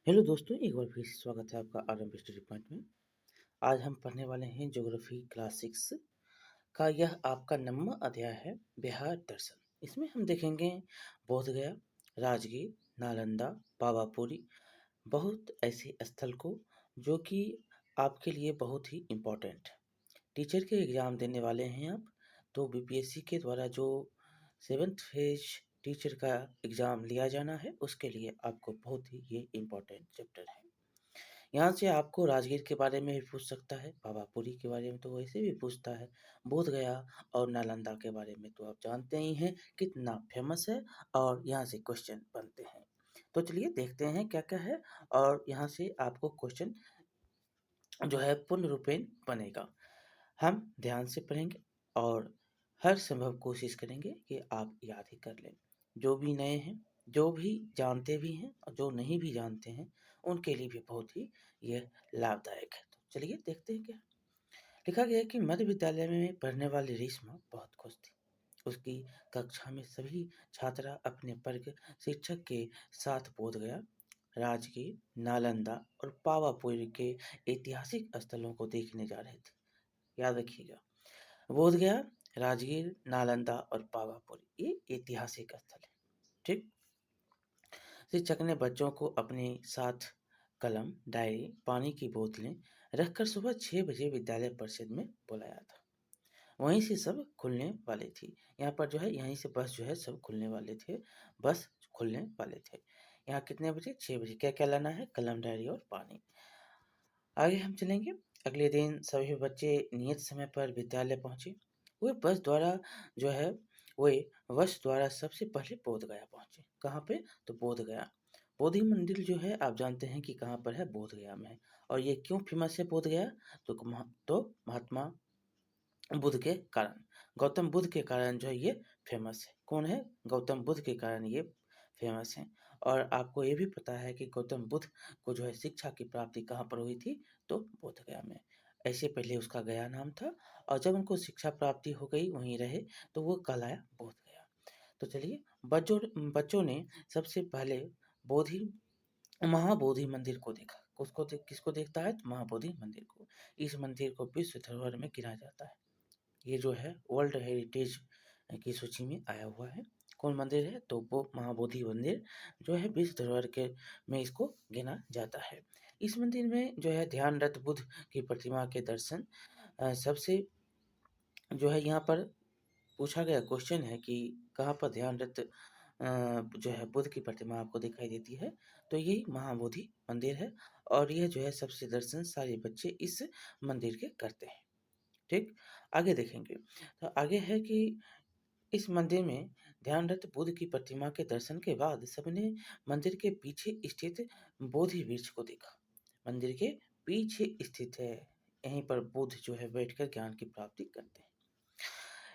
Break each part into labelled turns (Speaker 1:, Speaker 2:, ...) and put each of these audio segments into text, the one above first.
Speaker 1: Hello दोस्तों, एक बार फिर से स्वागत है आपका आरएम स्टडी पॉइंट में। आज हम पढ़ने वाले हैं ज्योग्राफी क्लास 6 का यह आपका 9वां अध्याय है बिहार दर्शन। इसमें हम देखेंगे बोध गया, राजगीर, नालंदा, पावापुरी, बहुत ऐसे स्थल को जो कि आपके लिए बहुत ही इम्पोर्टेंट है। टीचर के एग्ज़ाम देने वाले हैं आप, तो बीपीएससी के द्वारा जो 7th फेज टीचर का एग्ज़ाम लिया जाना है, उसके लिए आपको बहुत ही ये इम्पोर्टेंट चैप्टर है। यहाँ से आपको राजगीर के बारे में भी पूछ सकता है, पावापुरी के बारे में तो वैसे भी पूछता है, बोध गया और नालंदा के बारे में तो आप जानते ही हैं कितना फेमस है और यहाँ से क्वेश्चन बनते हैं। तो चलिए देखते हैं क्या-क्या है और यहाँ से आपको क्वेश्चन जो है पूर्ण रूपेण बनेगा। हम ध्यान से पढ़ेंगे और हर संभव कोशिश करेंगे कि आप याद ही कर लें। जो भी नए हैं, जो भी जानते भी हैं और जो नहीं भी जानते हैं, उनके लिए भी बहुत ही यह लाभदायक है। तो चलिए देखते हैं क्या है। लिखा गया है कि मध्य विद्यालय में पढ़ने वाली रेशमा बहुत खुश थी। उसकी कक्षा में सभी छात्रा अपने वर्ग शिक्षक के साथ बोध गया, राजगीर, नालंदा और पावापुरी के ऐतिहासिक स्थलों को देखने जा रहे थे। याद रखिएगा, बोध गया, राजगीर, नालंदा और पावापुरी ये ऐतिहासिक स्थल है। ठीक। शिक्षक ने बच्चों को अपने साथ कलम, डायरी, पानी की बोतलें रखकर सुबह 6 बजे विद्यालय परिषद में बुलाया था। वहीं से सब खुलने वाली थी। यहाँ पर जो है यहीं से बस जो है सब खुलने वाले थे। बस खुलने वाले थे। यहाँ कितने बजे? 6 बजे। क्या-क्या लाना है? कलम, डायरी और पानी। आगे हम चलेंगे। अगले दिन सभी बच्चे नियत समय पर विद्यालय पहुंचे। वे बस द्वारा जो है वे बस द्वारा सबसे पहले बोध गया पहुंचे। कहाँ पे? तो बोध गया। बोधि मंदिर जो है आप जानते हैं कि कहाँ पर है? बोध गया में है। और ये क्यों फेमस है बोध गया? तो महात्मा बुद्ध के कारण, गौतम बुद्ध के कारण जो है ये फेमस है। कौन है? गौतम बुद्ध के कारण ये फेमस है। और आपको ये भी पता है कि गौतम बुद्ध को जो है शिक्षा की प्राप्ति कहाँ पर हुई थी? तो बोध गया में। ऐसे पहले उसका गया नाम था और जब उनको शिक्षा प्राप्ति हो गई वहीं रहे तो वो कहलाया बोध गया। तो चलिए बच्चों बच्चों ने सबसे पहले बोधि महाबोधि मंदिर को देखा। किसको देखता है? तो महाबोधि मंदिर को। इस मंदिर को विश्व धरोहर में गिना जाता है। ये जो है वर्ल्ड हेरिटेज की सूची में आया हुआ है। कौन मंदिर है? तो वो महाबोधि मंदिर जो है विश्व धरोहर के में इसको गिना जाता है। इस मंदिर में जो है ध्यानरत बुद्ध की प्रतिमा के दर्शन सबसे जो है यहाँ पर पूछा गया क्वेश्चन है कि कहाँ पर ध्यानरत जो है बुद्ध की प्रतिमा आपको दिखाई देती है? तो ये महाबोधि मंदिर है और ये जो है सबसे दर्शन सारे बच्चे इस मंदिर के करते हैं। ठीक? आगे देखेंगे। तो आगे है कि इस मंदिर में ध्यानरत बुद्ध की प्रतिमा के दर्शन के बाद सबने मंदिर के पीछे स्थित बोधि वृक्ष को देखा। मंदिर के पीछे स्थित है। यहीं पर बुद्ध जो है बैठकर ज्ञान की प्राप्ति करते हैं।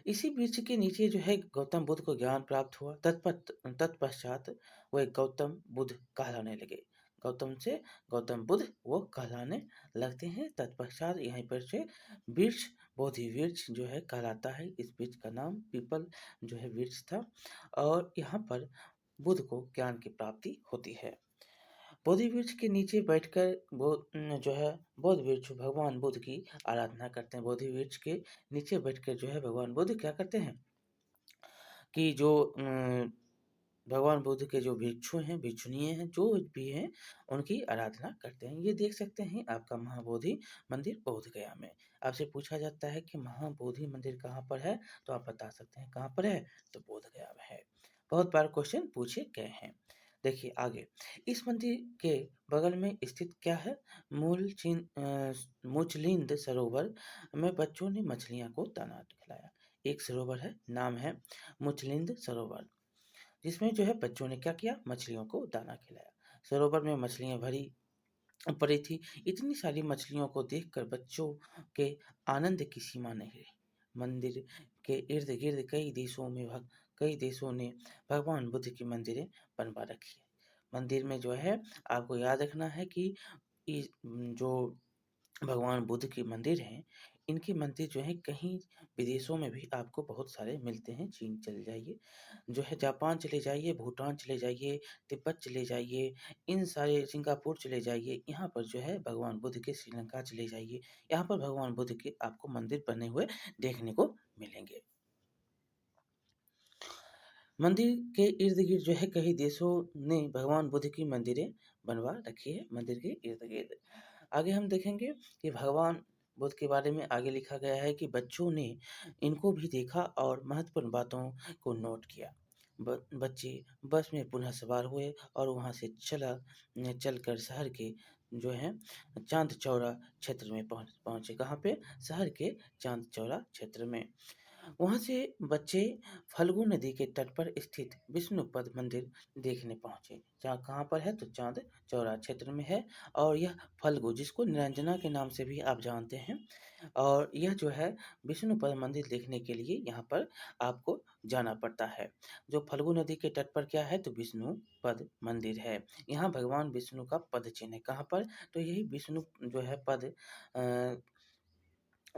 Speaker 1: इसी वृक्ष के नीचे जो है गौतम बुद्ध को ज्ञान प्राप्त हुआ। तत्पश्चात वह गौतम बुद्ध कहलाने लगे। गौतम से गौतम बुद्ध वो कहलाने लगते हैं। तत्पश्चात यहीं पर से वृक्ष बोधि वृक्ष जो है कहलाता है। इस वृक्ष का नाम पीपल जो है वृक्ष था और यहाँ पर बुद्ध को ज्ञान की प्राप्ति होती है। बोधि वृक्ष के नीचे बैठकर जो है बोधि वृक्ष भगवान बुद्ध की आराधना करते हैं। बोधि वृक्ष के नीचे बैठकर जो है भगवान बुद्ध क्या करते हैं कि जो भगवान बुद्ध के जो भिक्षु हैं, भिक्षुणियाँ हैं, जो भी हैं, उनकी आराधना करते हैं। ये देख सकते हैं आपका महाबोधि मंदिर बोध गया में। आपसे पूछा जाता है कि महाबोधि मंदिर कहाँ पर है? तो आप बता सकते हैं कहाँ पर है? तो बोध गया में है। बहुत बार क्वेश्चन पूछे गए हैं। देखिए आगे, इस मंदिर के बगल में स्थित क्या है? मुचलिंद सरोवर में बच्चों ने मछलियाँ को दाना खिलाया। एक सरोवर है, नाम है मुचलिंद सरोवर। जिसमें जो है बच्चों ने क्या किया? मछलियों को दाना खिलाया। सरोवर में मछलियाँ भरी पड़ी थी। इतनी सारी मछलियों को देखकर बच्चों के आनंद की सीमा नहीं रही। मंदिर के इर्द-गिर्द कई देशों ने भगवान बुद्ध की मंदिरें बनवा रखी है। मंदिर में जो है आपको याद रखना है कि जो भगवान बुद्ध की मंदिर हैं, इनके मंदिर जो हैं कहीं विदेशों में भी आपको बहुत सारे मिलते हैं। चीन चले जाइए, जो है जापान चले जाइए, भूटान चले जाइए, तिब्बत चले जाइए, इन सारे सिंगापुर चले जाइए, यहाँ पर जो है भगवान बुद्ध के श्रीलंका चले जाइए, यहाँ पर भगवान बुद्ध के आपको मंदिर बने हुए देखने को मिलेंगे। मंदिर के इर्द-गिर्द जो है कई देशों ने भगवान बुद्ध की मंदिरें बनवा रखी है मंदिर के इर्द-गिर्द। आगे हम देखेंगे कि भगवान बुद्ध के बारे में आगे लिखा गया है कि बच्चों ने इनको भी देखा और महत्वपूर्ण बातों को नोट किया। बच्चे बस में पुनः सवार हुए और वहाँ से चलकर शहर के जो है चांद चौरा क्षेत्र में पहुँचे। कहाँ पे? शहर के चांद चौरा क्षेत्र में। वहाँ से बच्चे फल्गु नदी के तट पर स्थित विष्णुपद मंदिर देखने पहुँचे। जहाँ कहाँ पर है? तो चांद चौरा क्षेत्र में है और यह फल्गु जिसको निरंजना के नाम से भी आप जानते हैं और यह जो है विष्णुपद मंदिर देखने के लिए यहाँ पर आपको जाना पड़ता है। जो फल्गु नदी के तट पर क्या है? तो विष्णुपद मंदिर है। यहाँ भगवान विष्णु का पद चिन्ह है। कहाँ पर? तो यही विष्णु जो है पद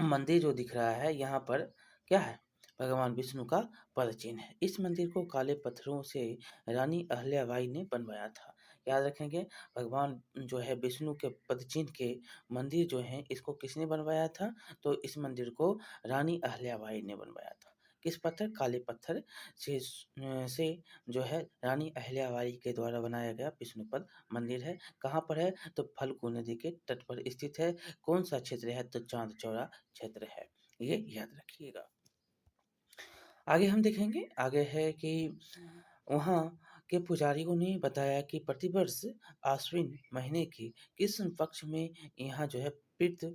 Speaker 1: मंदिर जो दिख रहा है यहाँ पर क्या है? भगवान विष्णु का पद चिन्ह है। इस मंदिर को काले पत्थरों से रानी अहिल्याबाई ने बनवाया था। याद रखेंगे भगवान जो है विष्णु के पद चिन्ह के मंदिर जो है इसको किसने बनवाया था? तो इस मंदिर को रानी अहिल्याबाई ने बनवाया था। किस पत्थर? काले पत्थर से जो है रानी अहिल्याबाई के द्वारा बनाया गया विष्णुपद मंदिर है। कहाँ पर है? तो फल्गु नदी के तट पर स्थित है। कौन सा क्षेत्र है? तो चांद चौरा क्षेत्र है। ये याद रखिएगा। आगे हम देखेंगे, आगे है कि वहाँ के पुजारियों ने बताया कि प्रतिवर्ष आश्विन महीने की कृष्ण पक्ष में यहाँ जो है पितृ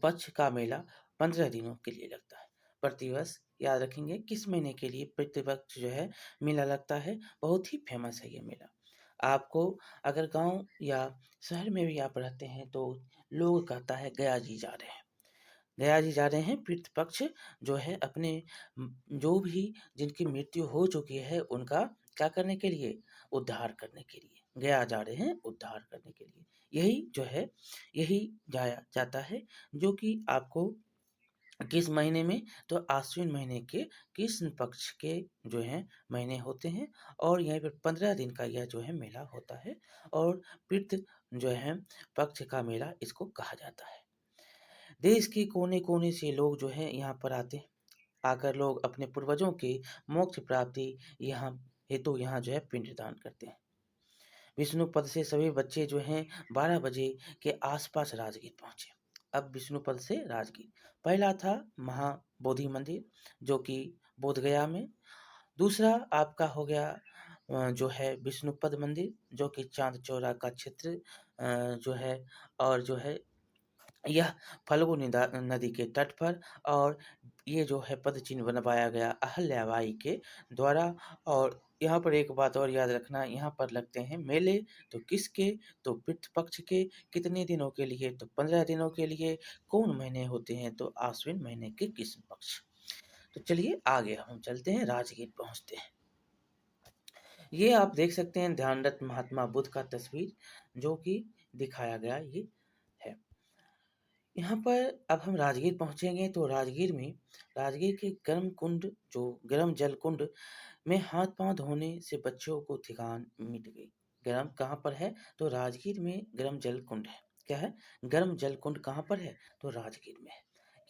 Speaker 1: पक्ष का मेला 15 दिनों के लिए लगता है। प्रतिवर्ष याद रखेंगे किस महीने के लिए पितृपक्ष जो है मेला लगता है। बहुत ही फेमस है ये मेला। आपको अगर गांव या शहर में भी आप रहते हैं तो लोग कहता है गया जी जा रहे हैं। गया जी जा रहे हैं पितृपक्ष जो है अपने जो भी जिनकी मृत्यु हो चुकी है उनका क्या करने के लिए? उद्धार करने के लिए। गया जा रहे हैं उद्धार करने के लिए। यही जो है यही जाया जाता है जो कि आपको किस महीने में? तो आश्विन महीने के कृष्ण पक्ष के जो हैं महीने होते हैं और यहीं पर 15 दिन का यह जो है मेला होता है और पितृ जो है पक्ष का मेला इसको कहा जाता है। देश के कोने-कोने से लोग जो हैं यहाँ पर आते हैं। आकर लोग अपने पूर्वजों की मोक्ष प्राप्ति यहाँ हेतु यहाँ जो है पिंडदान करते हैं। विष्णुपद से सभी बच्चे जो हैं 12 बजे के आसपास राजगीर पहुँचे। अब विष्णुपद से राजगीर। पहला था महाबोधि मंदिर जो कि बोधगया में। दूसरा आपका हो गया जो है विष्णुपद मंदिर जो कि चांद चौरा का क्षेत्र जो है और जो है यह फल्गु नदी के तट पर और ये जो है पद चिन्ह बनवाया गया अहिल्याबाई के द्वारा। और यहाँ पर एक बात और याद रखना, यहाँ पर लगते हैं मेले। तो किसके? तो पितृ पक्ष के। कितने दिनों के लिए? तो 15 दिनों के लिए। कौन महीने होते हैं? तो आश्विन महीने के कृष्ण पक्ष। तो चलिए आगे हम चलते हैं, राजगीर पहुँचते हैं। ये आप देख सकते हैं ध्यानरत महात्मा बुद्ध का तस्वीर जो कि दिखाया गया ये है। यहाँ पर अब हम राजगीर पहुँचेंगे तो राजगीर के गर्म कुंड जो गर्म जल कुंड में हाथ-पाँव धोने से बच्चों को थकान मिट गई। गर्म कहाँ पर है? तो राजगीर में गर्म जल कुंड है। क्या है? गर्म जल कुंड कहाँ पर है? तो राजगीर में है।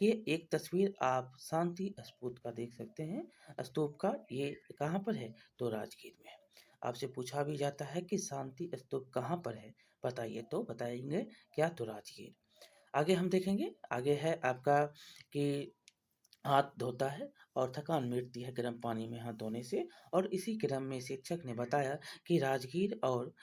Speaker 1: ये एक तस्वीर आप शांति स्तूप का देख सकते हैं। स्तूप का ये कहाँ पर है? तो राजगीर में है। आपसे पूछा भी जाता है कि शांति स्तूप कहाँ पर है? बताइए तो बताएंगे क्या? तो राजगीर। आगे हम देखेंगे, आगे है आपका कि हाथ धोता है और थकान मिटती है गर्म पानी में हाथ धोने से। और इसी क्रम में शिक्षक ने बताया कि राजगीर और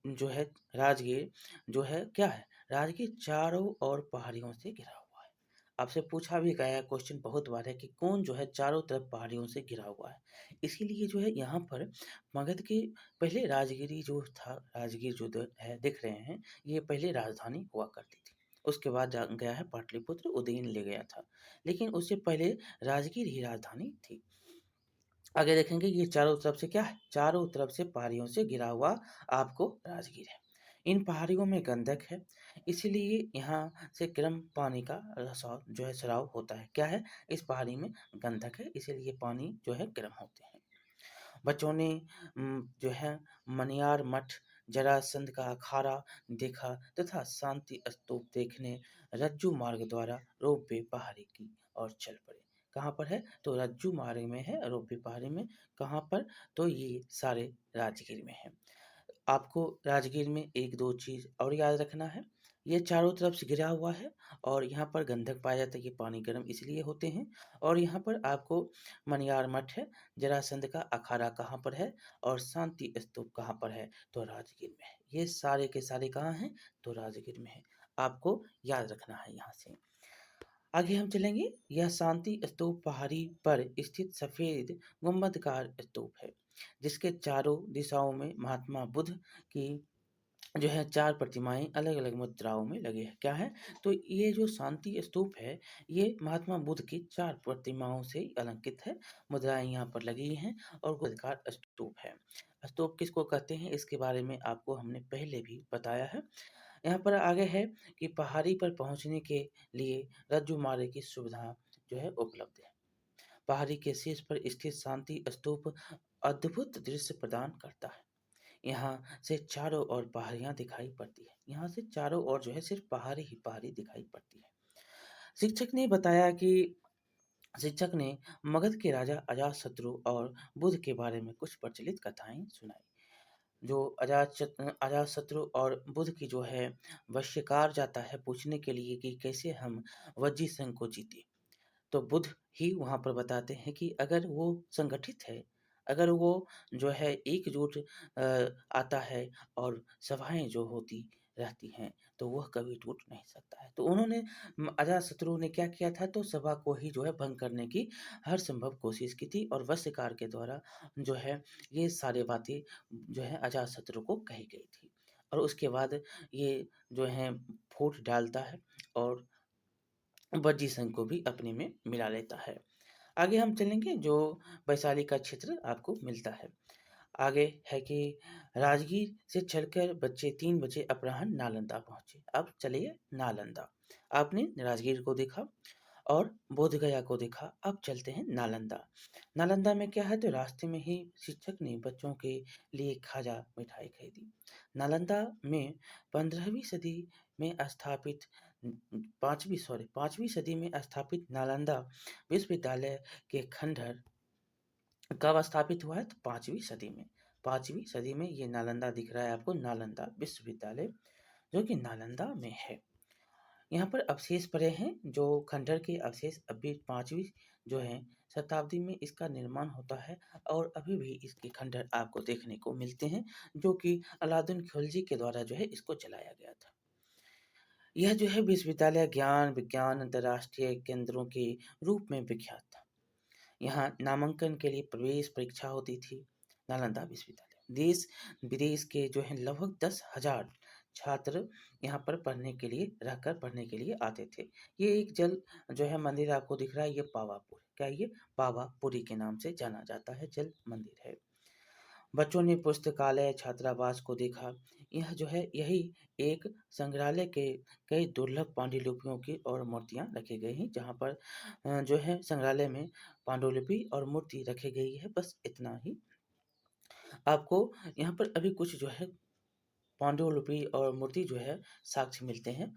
Speaker 1: जो है राजगीर जो है क्या है? राजगीर चारों ओर पहाड़ियों से घिरा हुआ है। आपसे पूछा भी गया है, क्वेश्चन बहुत बार है कि कौन जो है चारों तरफ पहाड़ियों से घिरा हुआ है। इसीलिए जो है यहाँ पर मगध के पहले राजगिरी जो था, राजगीर जो है दिख रहे हैं, ये पहले राजधानी हुआ करती थी। उसके बाद गया है पाटलिपुत्र, उदयन ले गया था। लेकिन उससे पहले राजगीर ही राजधानी थी। आगे देखेंगे ये चारों तरफ से क्या है? चारों तरफ से पहाड़ियों से घिरा हुआ आपको राजगीर है। इन पहाड़ियों में गंधक है, इसीलिए यहाँ से गर्म पानी का रिसाव जो है स्राव होता है। क्या है? इस पहाड़ी में गंधक है, इसीलिए पानी जो है गर्म होते हैं। बच्चों ने जो है मनियार मठ, जरासंध का अखाड़ा देखा तथा शांति स्तूप देखने रज्जू मार्ग द्वारा रोपवे पहाड़ी की ओर चल पड़े। कहाँ पर है? तो रज्जू मार्ग में है, रोपवे पहाड़ी में। कहाँ पर? तो ये सारे राजगीर में है। आपको राजगीर में एक दो चीज़ और याद रखना है। ये चारों तरफ से घिरा हुआ है और यहाँ पर गंधक पाया जाता है। ये पानी गर्म इसलिए होते हैं। और यहाँ पर आपको मनियार मठ है, जरासंध का अखाड़ा कहाँ पर है और शांति स्तूप कहाँ पर है? तो राजगीर में है। ये सारे के सारे कहाँ हैं? तो राजगीर में है। आपको याद रखना है यहाँ से। आगे हम चलेंगे। यह शांति स्तूप पहाड़ी पर स्थित सफेद गुंबदकार स्तूप है, जिसके चारों दिशाओं में महात्मा बुद्ध की जो है 4 प्रतिमाएँ अलग-अलग मुद्राओं में लगे हैं। क्या है? तो ये जो शांति स्तूप है, ये महात्मा बुद्ध की 4 प्रतिमाओं से अलंकृत है। मुद्राएँ यहाँ पर लगी हैं और गोलाकार स्तूप है। स्तूप किसको कहते हैं, इसके बारे में आपको हमने पहले भी बताया है। यहाँ पर आगे है कि पहाड़ी पर पहुँचने के लिए रज्जू मार्ग की सुविधा जो है उपलब्ध है। पहाड़ी के शीर्ष पर स्थित शांति स्तूप अद्भुत दृश्य प्रदान करता है। यहाँ से चारों ओर पहाड़ियाँ दिखाई पड़ती है। यहाँ से चारों ओर जो है सिर्फ पहाड़ी ही पहाड़ी दिखाई पड़ती है। शिक्षक ने बताया कि शिक्षक ने मगध के राजा अजातशत्रु और बुद्ध के बारे में कुछ प्रचलित कथाएं सुनाई। जो अजातशत्रु और बुद्ध की जो है वश्यकार जाता है पूछने के लिए कि कैसे हम वज्जी संघ को जीते। तो बुद्ध ही वहाँ पर बताते हैं कि अगर वो संगठित है, अगर वो जो है एकजुट आता है और सभाएँ जो होती रहती हैं, तो वह कभी टूट नहीं सकता है। तो उन्होंने अजातशत्रु ने क्या किया था, तो सभा को ही जो है भंग करने की हर संभव कोशिश की थी और वज्रकार के द्वारा जो है ये सारी बातें जो है अजातशत्रु को कही गई थी। और उसके बाद ये जो है फूट डालता है और बज्जी संघ को भी अपने में मिला लेता है। आगे हम चलेंगे जो वैशाली का क्षेत्र आपको मिलता है। आगे है कि राजगीर से चलकर बच्चे 3 बजे अपराह्न नालंदा पहुँचे। अब चलिए नालंदा। आपने राजगीर को देखा और बोधगया को देखा, अब चलते हैं नालंदा। नालंदा में क्या है, तो रास्ते में ही शिक्षक ने बच्चों के लिए खाजा मिठाई खरीदी। नालंदा में 15वीं सदी में स्थापित 5वीं सदी में स्थापित नालंदा विश्वविद्यालय के खंडहर कब स्थापित हुआ है, तो 5वीं सदी में। 5वीं सदी में ये नालंदा दिख रहा है आपको, नालंदा विश्वविद्यालय जो कि नालंदा में है। यहाँ पर अवशेष पड़े हैं, जो खंडहर के अवशेष अभी 5वीं जो है शताब्दी में इसका निर्माण होता है और अभी भी इसके खंडहर आपको देखने को मिलते हैं, जो कि अलाउद्दीन खिलजी के द्वारा जो है इसको चलाया गया था। यह जो है विश्वविद्यालय ज्ञान विज्ञान अंतर्राष्ट्रीय केंद्रों के रूप में विख्यात था। यहाँ नामांकन के लिए प्रवेश परीक्षा होती थी। नालंदा विश्वविद्यालय देश विदेश के जो है लगभग 10,000 छात्र यहाँ पर पढ़ने के लिए रहकर पढ़ने के लिए आते थे। ये एक जल जो है मंदिर आपको दिख रहा है, ये पावापुर, क्या ये पावापुरी के नाम से जाना जाता है, जल मंदिर है। बच्चों ने पुस्तकालय छात्रावास को देखा। यह जो है यही एक संग्रहालय के कई दुर्लभ पांडुलिपियों की और मूर्तियां रखी गई हैं, जहाँ पर जो है संग्रहालय में पांडुलिपि और मूर्ति रखी गई है। बस इतना ही आपको यहाँ पर अभी कुछ जो है पांडुलिपि और मूर्ति जो है साक्ष्य मिलते हैं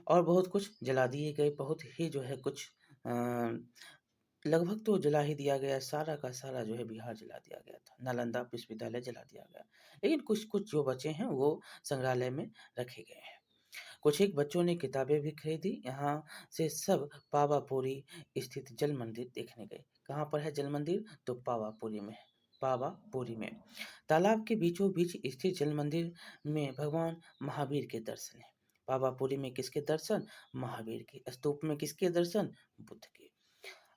Speaker 1: और बहुत कुछ जला दिए गए, बहुत ही जो है कुछ लगभग तो जला ही दिया गया, सारा का सारा जो है बिहार जला दिया गया था, नालंदा विश्वविद्यालय जला दिया गया। लेकिन कुछ-कुछ जो बचे हैं वो संग्रहालय में रखे गए हैं। कुछ एक बच्चों ने किताबें भी खरीदी। यहाँ से सब पावापुरी स्थित जल मंदिर देखने गए। कहाँ पर है जल मंदिर? तो पावापुरी में है, पावापुरी में। तालाब के बीचों बीच स्थित जल मंदिर में भगवान महावीर के दर्शन है। पावापुरी में किसके दर्शन? महावीर के। स्तूप में किसके दर्शन? बुद्ध के।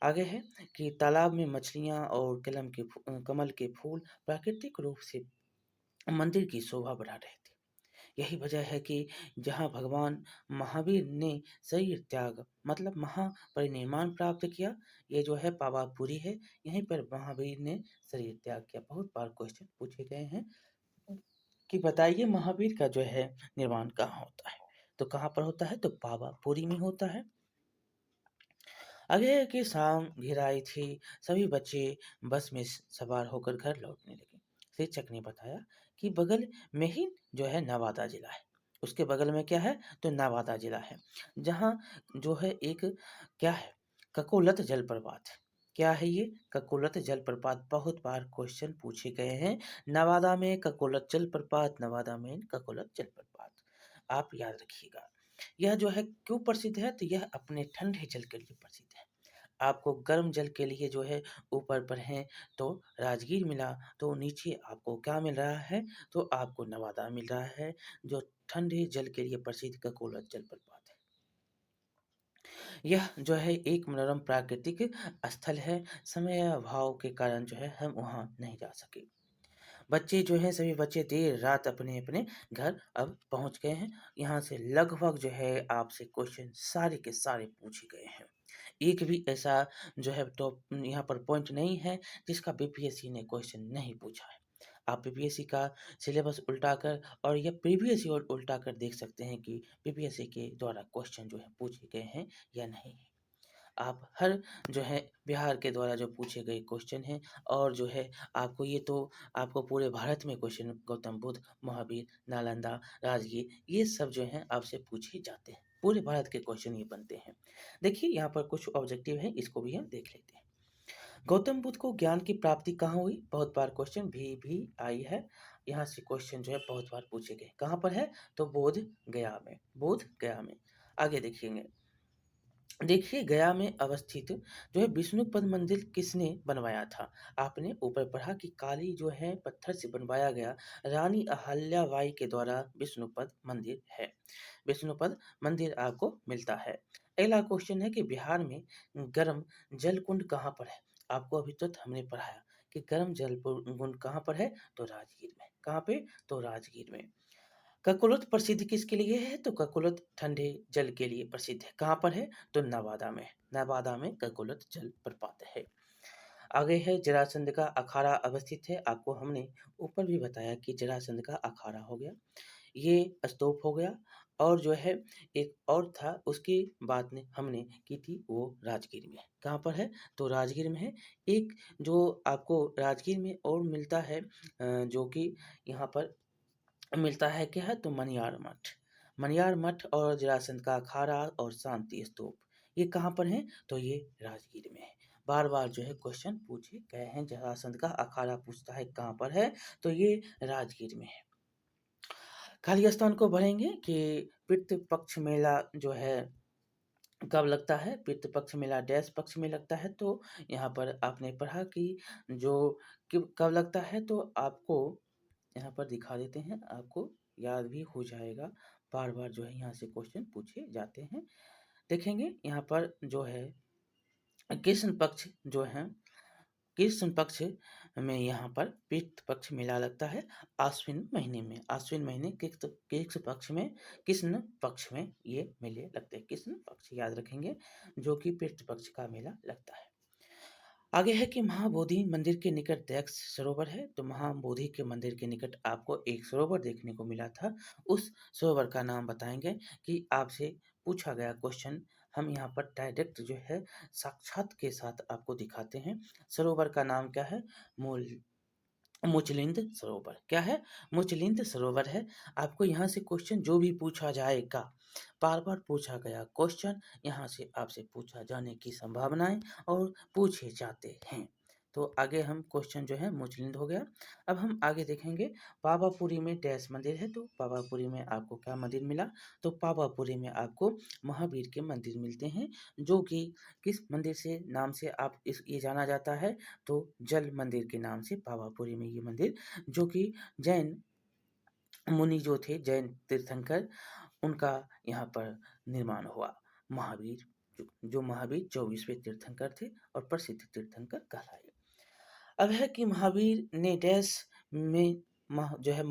Speaker 1: आगे है कि तालाब में मछलियाँ और कमल के फूल प्राकृतिक रूप से मंदिर की शोभा बढ़ा रहे थे। यही वजह है कि जहाँ भगवान महावीर ने शरीर त्याग मतलब महापरिनिर्वाण प्राप्त किया, ये जो है पावापुरी है, यहीं पर महावीर ने शरीर त्याग किया। बहुत बार क्वेश्चन पूछे गए हैं कि बताइए महावीर का जो है निर्माण कहाँ होता है? तो कहाँ पर होता है? तो पावापुरी में होता है। आगे की शाम घिर आई थी, सभी बच्चे बस में सवार होकर घर लौटने लगे। शिक्षक ने बताया कि बगल में ही जो है नवादा जिला है। उसके बगल में क्या है? तो नवादा जिला है, जहाँ जो है एक क्या है? ककोलत जलप्रपात है। क्या है ये? ककोलत जलप्रपात। बहुत बार क्वेश्चन पूछे गए हैं। नवादा में ककोलत जलप्रपात, नवादा में ककोलत जलप्रपात। आप याद रखिएगा। यह जो है क्यों प्रसिद्ध है? तो यह अपने ठंडे जल के लिए प्रसिद्ध है। आपको गर्म जल के लिए जो है ऊपर पढ़ें तो राजगीर मिला, तो नीचे आपको क्या मिल रहा है? तो आपको नवादा मिल रहा है, जो ठंडे जल के लिए प्रसिद्ध ककोलत जलप्रपात है। यह जो है एक मनोरम प्राकृतिक स्थल है। समय अभाव के कारण जो है हम वहाँ नहीं जा सके। बच्चे जो हैं सभी बच्चे देर रात अपने-अपने घर अब पहुँच गए हैं। यहाँ से लगभग जो है आपसे क्वेश्चन सारे के सारे पूछे गए हैं। एक भी ऐसा जो है टॉप यहाँ पर पॉइंट नहीं है जिसका बीपीएससी ने क्वेश्चन नहीं पूछा है। आप बीपीएससी का सिलेबस उल्टा कर और या प्रीवियस ईयर उल्टा कर देख सकते हैं कि बीपीएससी के द्वारा क्वेश्चन जो है पूछे गए हैं या नहीं है। आप हर जो है बिहार के द्वारा जो पूछे गए क्वेश्चन हैं और जो है आपको ये तो आपको पूरे भारत में क्वेश्चन गौतम बुद्ध, महावीर, नालंदा, राजगीर ये सब जो हैं आपसे पूछे जाते हैं। पूरे भारत के क्वेश्चन ये बनते हैं। देखिए यहाँ पर कुछ ऑब्जेक्टिव है, इसको भी हम देख लेते हैं। गौतम बुद्ध को ज्ञान की प्राप्ति कहाँ हुई? बहुत बार क्वेश्चन भी आई है। यहाँ से क्वेश्चन जो है बहुत बार पूछे गए। कहाँ पर है? तो बोध गया में। बोध गया में। आगे देखिएंगे। देखिए गया में अवस्थित जो है विष्णुपद मंदिर किसने बनवाया था? आपने ऊपर पढ़ा कि काली जो है पत्थर से बनवाया गया रानी अहल्याबाई के द्वारा विष्णुपद मंदिर है। विष्णुपद मंदिर आपको मिलता है। अगला क्वेश्चन है कि बिहार में गर्म जल कुंड कहाँ पर है? आपको अभी तो हमने पढ़ाया कि गर्म जल कुंड कहाँ पर है? तो राजगीर में। कहाँ पे? तो राजगीर में। ककुलत प्रसिद्ध किसके लिए है? तो ककुलत ठंडे जल के लिए प्रसिद्ध है। कहाँ पर है? तो नवादा में। नवादा में ककुलत जल प्रपात है। आगे है जरासंध का अखाड़ा अवस्थित है। आपको हमने ऊपर भी बताया कि जरासंध का अखाड़ा हो गया, ये स्तूप हो गया और जो है एक और था उसकी बात ने हमने की थी वो राजगीर में है। कहाँ पर है? तो राजगीर में है। एक जो आपको राजगीर में और मिलता है जो कि यहाँ पर मिलता है क्या है? तो मनियार मठ। मनियार मठ और जरासंध का अखाड़ा और शांति स्तूप, ये कहाँ पर है? तो ये राजगीर में है। बार-बार जो है क्वेश्चन पूछे गए हैं। जरासंध का अखाड़ा पूछता है कहाँ पर है? तो ये राजगीर में है। खाली स्थान को भरेंगे कि पितृ पक्ष मेला जो है कब लगता है? पितृ पक्ष मेला डैश पक्ष में लगता है। तो यहाँ पर आपने पढ़ा कि जो कब लगता है तो आपको यहाँ पर दिखा देते हैं, आपको याद भी हो जाएगा। बार-बार जो है यहाँ से क्वेश्चन पूछे जाते हैं। देखेंगे यहाँ पर जो है कृष्ण पक्ष जो है, कृष्ण पक्ष में यहाँ पर पितृ पक्ष मेला लगता है आश्विन महीने में। आश्विन महीने कृष्ण कृष्ण पक्ष में, कृष्ण पक्ष में ये मेले लगते हैं। कृष्ण पक्ष याद रखेंगे जो कि पितृ पक्ष का मेला लगता है। आगे है कि महाबोधि मंदिर के निकट दक्ष सरोवर है। तो महाबोधि के मंदिर के निकट आपको एक सरोवर देखने को मिला था। उस सरोवर का नाम बताएंगे कि आपसे पूछा गया क्वेश्चन हम यहाँ पर डायरेक्ट जो है साक्षात के साथ आपको दिखाते हैं। सरोवर का नाम क्या है? मूल मुचलिंद सरोवर। क्या है? मुचलिंद सरोवर है। आपको यहाँ से क्वेश्चन जो भी पूछा जाएगा, बार-बार पूछा गया क्वेश्चन यहाँ से आपसे पूछा जाने की संभावनाएँ और पूछे जाते हैं। तो आगे हम क्वेश्चन जो है मुचलिंद हो गया। अब हम आगे देखेंगे पावापुरी में डैश मंदिर है। तो पावापुरी में आपको क्या मंदिर मिला? तो पावापुरी में आपको महावीर के मंदिर मिलते हैं, जो कि किस मंदिर से नाम से आप इस ये जाना जाता है? तो जल मंदिर के नाम से पावापुरी में ये मंदिर, जो कि जैन मुनि जो थे, जैन तीर्थंकर, उनका यहाँ पर निर्माण हुआ। महावीर जो महावीर 24वें तीर्थंकर थे और प्रसिद्ध तीर्थंकर कहलाए। अब है कि महावीर ने डैश में जो है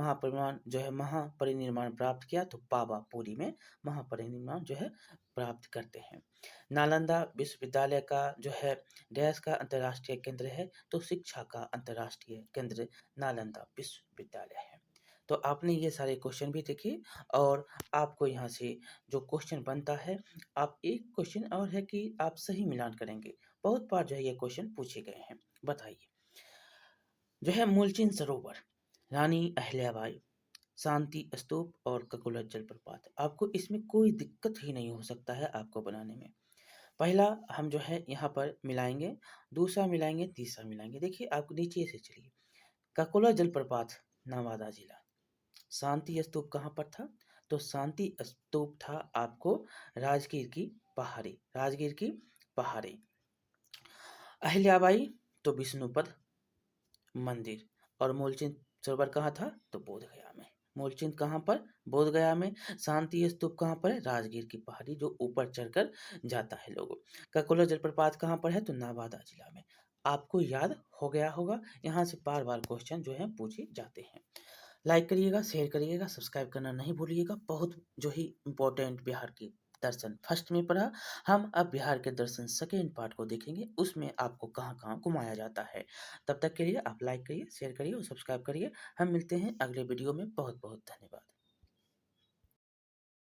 Speaker 1: महापरिनिर्वाण प्राप्त किया। तो पावापुरी में महापरिनिर्वाण जो है प्राप्त करते हैं। नालंदा विश्वविद्यालय का जो है डैश का अंतर्राष्ट्रीय केंद्र है। तो शिक्षा का अंतर्राष्ट्रीय केंद्र नालंदा विश्वविद्यालय है। तो आपने ये सारे क्वेश्चन भी देखे और आपको यहाँ से जो क्वेश्चन बनता है, आप एक क्वेश्चन और है कि आप सही मिलान करेंगे। बहुत बार जो है ये क्वेश्चन पूछे गए हैं। बताइए, जो है मूलचंद सरोवर, रानी अहिल्याबाई, शांति स्तूप और ककोला जलप्रपात, आपको इसमें कोई दिक्कत ही नहीं हो सकता है आपको बनाने में। पहला हम जो है यहाँ पर मिलाएंगे, दूसरा मिलाएंगे, तीसरा मिलाएंगे। देखिए, आप नीचे से चलिए। ककोला जलप्रपात, नवादा जिला। शांति स्तूप कहाँ पर था? तो शांति स्तूप था आपको राजगीर की पहाड़ी, राजगीर की पहाड़ी। अहिल्याबाई तो विष्णुपद मंदिर। और मूलचंद सरोवर कहाँ था? तो बोध गया में। मूलचंद कहाँ पर? बोध गया में। शांति स्तूप कहाँ पर है? राजगीर की पहाड़ी जो ऊपर चढ़कर जाता है लोगों। ककोला जलप्रपात कहाँ पर है? तो नवादा जिला में। आपको याद हो गया होगा। यहाँ से बार बार क्वेश्चन जो है पूछे जाते हैं। लाइक करिएगा, शेयर करिएगा, सब्सक्राइब करना नहीं भूलिएगा। बहुत जो ही इम्पोर्टेंट बिहार की दर्शन फर्स्ट में पढ़ा, हम अब बिहार के दर्शन सेकेंड पार्ट को देखेंगे, उसमें आपको कहाँ कहाँ घुमाया जाता है। तब तक के लिए आप लाइक करिए, शेयर करिए और सब्सक्राइब करिए। हम मिलते हैं अगले वीडियो में। बहुत बहुत धन्यवाद।